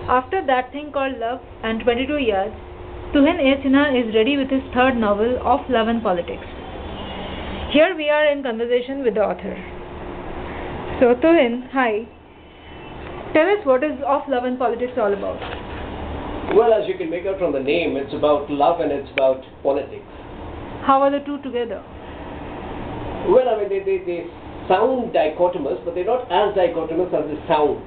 After That Thing Called Love and 22 years, Tuhin A. Sinha is ready with his third novel, Of Love and Politics. Here we are in conversation with the author. So Tuhin, hi. Tell us, what is Of Love and Politics all about? Well, as you can make out from the name, it's about love and it's about politics. How are the two together? Well, I mean, they sound dichotomous, but they're not as dichotomous as they sound.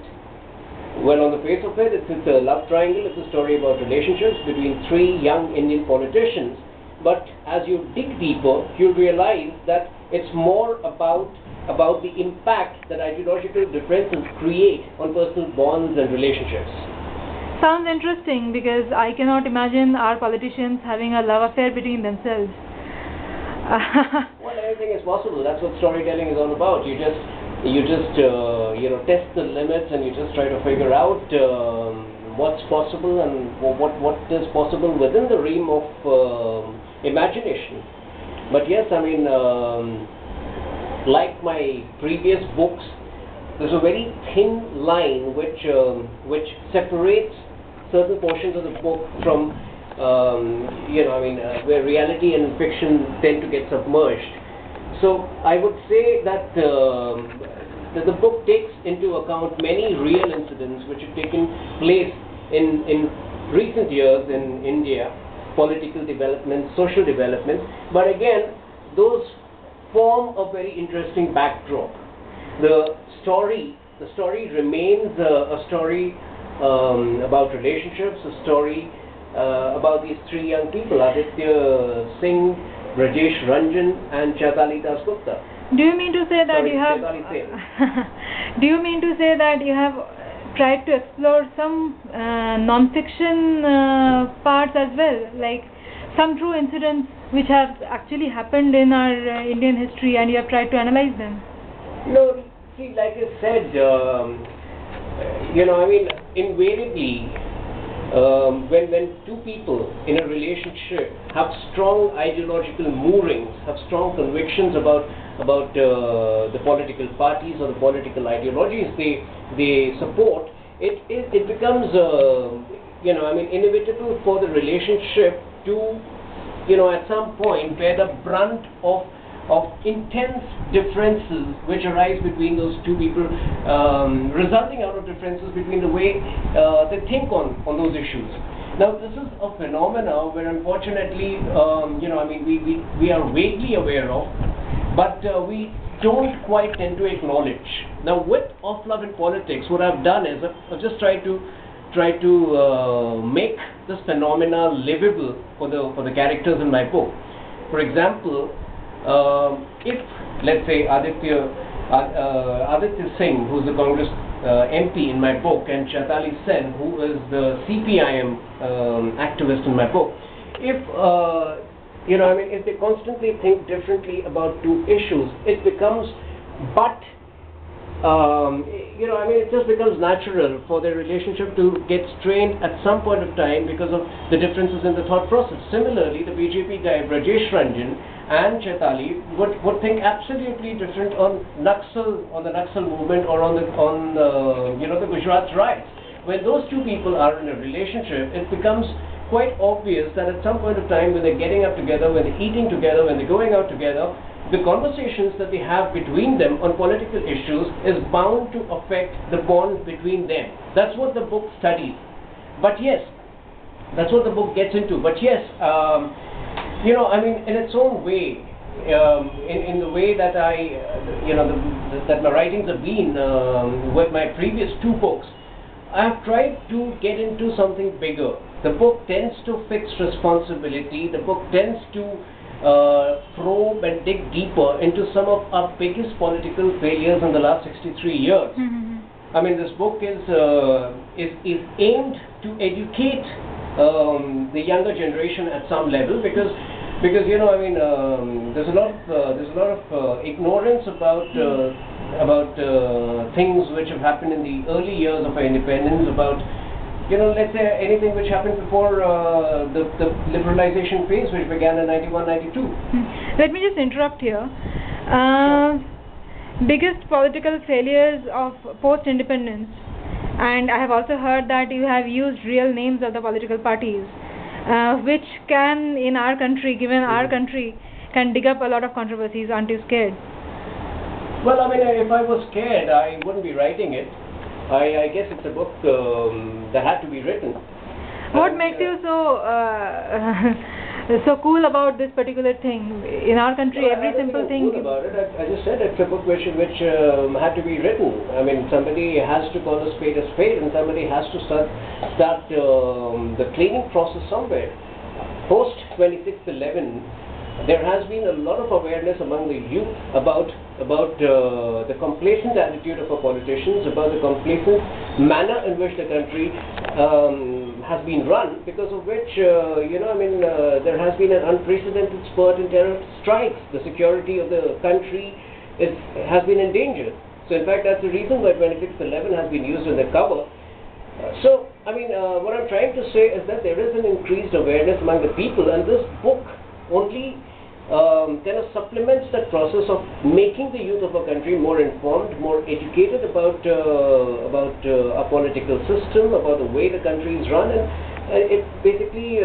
Well, on the face of it, it's a love triangle. It's a story about relationships between three young Indian politicians. But as you dig deeper, you'll realize that it's more about the impact that ideological differences create on personal bonds and relationships. Sounds interesting, because I cannot imagine our politicians having a love affair between themselves. Well, anything is possible. That's what storytelling is all about. You just test the limits, and you just try to figure out what's possible and what is possible within the realm of imagination. But yes, I mean, like my previous books, there's a very thin line which separates certain portions of the book from where reality and fiction tend to get submerged. So I would say that the book takes into account many real incidents which have taken place in recent years in India, political developments, social developments, but again, those form a very interesting backdrop. The story remains a story about relationships, a story about these three young people, Aditya Singh, Rajesh Ranjan, and Chaitali Das Gupta. Do you mean to say that you have tried to explore some non-fiction parts as well, like some true incidents which have actually happened in our Indian history, and you have tried to analyze them? No, see, like I said, invariably, when two people in a relationship have strong ideological moorings, have strong convictions about the political parties or the political ideologies they support, it becomes inevitable for the relationship to at some point bear the brunt of intense differences which arise between those two people, resulting out of differences between the way they think on those issues. Now, this is a phenomena where, unfortunately, we are vaguely aware of, but we don't quite tend to acknowledge. Now, with Of Love and Politics, what I've done is I've just tried to make this phenomena livable for the characters in my book. For example, if, let's say, Aditya Singh, who's the Congress MP in my book, and Chaitali Sen, who is the CPIM activist in my book, if they constantly think differently about two issues, it becomes it just becomes natural for their relationship to get strained at some point of time because of the differences in the thought process. Similarly, the BJP guy Rajesh Ranjan and Chaitali would think absolutely different on the Naxal movement, or on the Gujarat riots. When those two people are in a relationship, it becomes quite obvious that at some point of time, when they're getting up together, when they're eating together, when they're going out together, the conversations that they have between them on political issues is bound to affect the bond between them. That's what the book studies. But yes, that's what the book gets into. But yes, in its own way, in the way that that my writings have been with my previous two books, I've tried to get into something bigger. The book tends to fix responsibility. The book tends to probe and dig deeper into some of our biggest political failures in the last 63 years. Mm-hmm. I mean, this book is aimed to educate the younger generation at some level, because there's a lot of ignorance about things which have happened in the early years of our independence, about let's say anything which happened before the liberalization phase, which began in 91-92. Let me just interrupt here. Biggest political failures of post-independence And I have also heard that you have used real names of the political parties, which can, in our country, given our country, can dig up a lot of controversies. Aren't you scared? Well, I mean, if I was scared, I wouldn't be writing it. I guess it's a book that had to be written. What makes you so so cool about this particular thing? In our country, every simple thing. Cool about it. I just said it's a book which had to be written. I mean, somebody has to call a spade, and somebody has to start the cleaning process somewhere. Post 26/11, there has been a lot of awareness among the youth about the complacent attitude of our politicians, about the complacent manner in which the country has been run, because of which, there has been an unprecedented spurt in terror strikes. The security of the country has been endangered. So in fact, that's the reason why 26/11 has been used in the cover. What I'm trying to say is that there is an increased awareness among the people, and this book only kind of supplements that process of making the youth of our country more informed, more educated about our political system, about the way the country is run, and it basically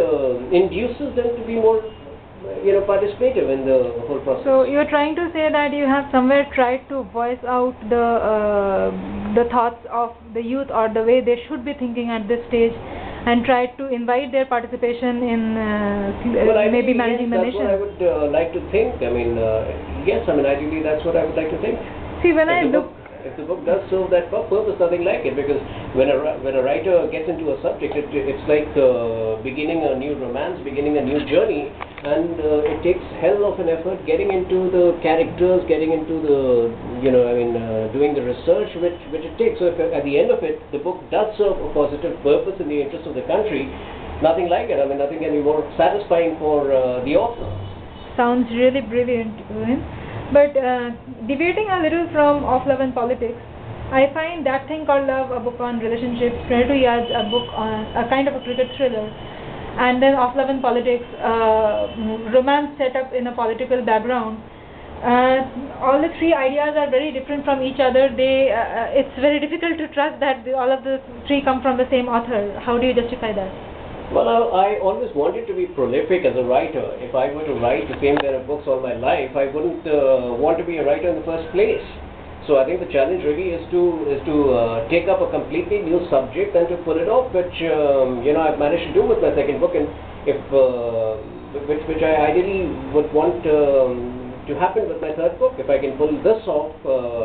induces them to be more participative in the whole process. So you're trying to say that you have somewhere tried to voice out the thoughts of the youth, or the way they should be thinking at this stage, and try to invite their participation in maybe managing the nation. That's what I would like to think. Ideally that's what I would like to think. See, when if the book does serve that purpose, nothing like it, because when a writer gets into a subject, it's like beginning a new romance, beginning a new journey, and it takes hell of an effort getting into the characters, getting into the doing the research which it takes. So if at the end of it the book does serve a positive purpose in the interest of the country, nothing like it. Nothing can be more satisfying for the author. Sounds really brilliant, Tuhin. But deviating a little from Of Love and Politics, I find That Thing Called Love, a book on relationships, 22 Yards, a book on a kind of a cricket thriller, and then Of Love and Politics, romance set up in a political background. All the three ideas are very different from each other. It's very difficult to trust that all of the three come from the same author. How do you justify that? Well, I always wanted to be prolific as a writer. If I were to write the same kind of books all my life, I wouldn't want to be a writer in the first place. So I think the challenge really is to take up a completely new subject and to pull it off, which I've managed to do with my second book, and which I ideally would want to happen with my third book. If I can pull this off,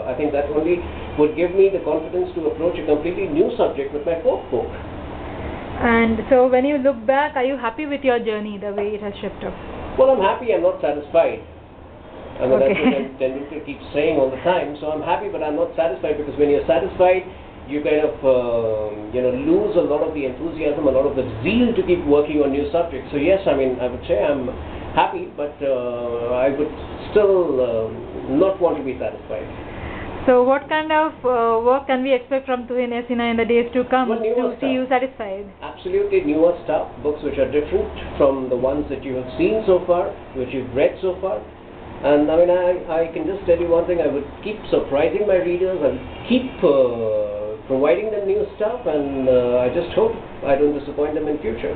I think that only would give me the confidence to approach a completely new subject with my fourth book. And so when you look back, are you happy with your journey, the way it has shaped up? Well, I'm happy. I'm not satisfied. That's what I'm tending to keep saying all the time. So I'm happy, but I'm not satisfied, because when you're satisfied, you kind of lose a lot of the enthusiasm, a lot of the zeal to keep working on new subjects. So yes, I would say I'm happy, but I would still not want to be satisfied. So what kind of work can we expect from Tuhin Sinha in the days to come to see you satisfied? Absolutely newer stuff, books which are different from the ones that you have seen so far, which you've read so far. And I can just tell you one thing: I would keep surprising my readers, I would keep providing them new stuff, and I just hope I don't disappoint them in future.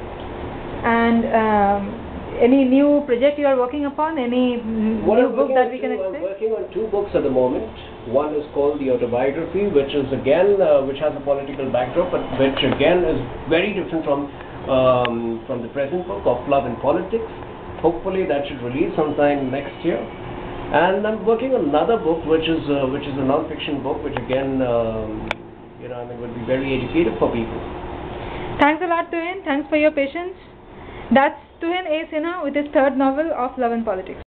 And any new project you are working upon? Any new book that we can expect? I'm working on two books at the moment. One is called The Autobiography, which is again which has a political backdrop, but which again is very different from the present book of Love and Politics. Hopefully that should release sometime next year. And I'm working on another book which is a non-fiction book, which again will be very educative for people. Thanks a lot, Tuhin. Thanks for your patience. That's Tuhin Sinha with his third novel, Of Love and Politics.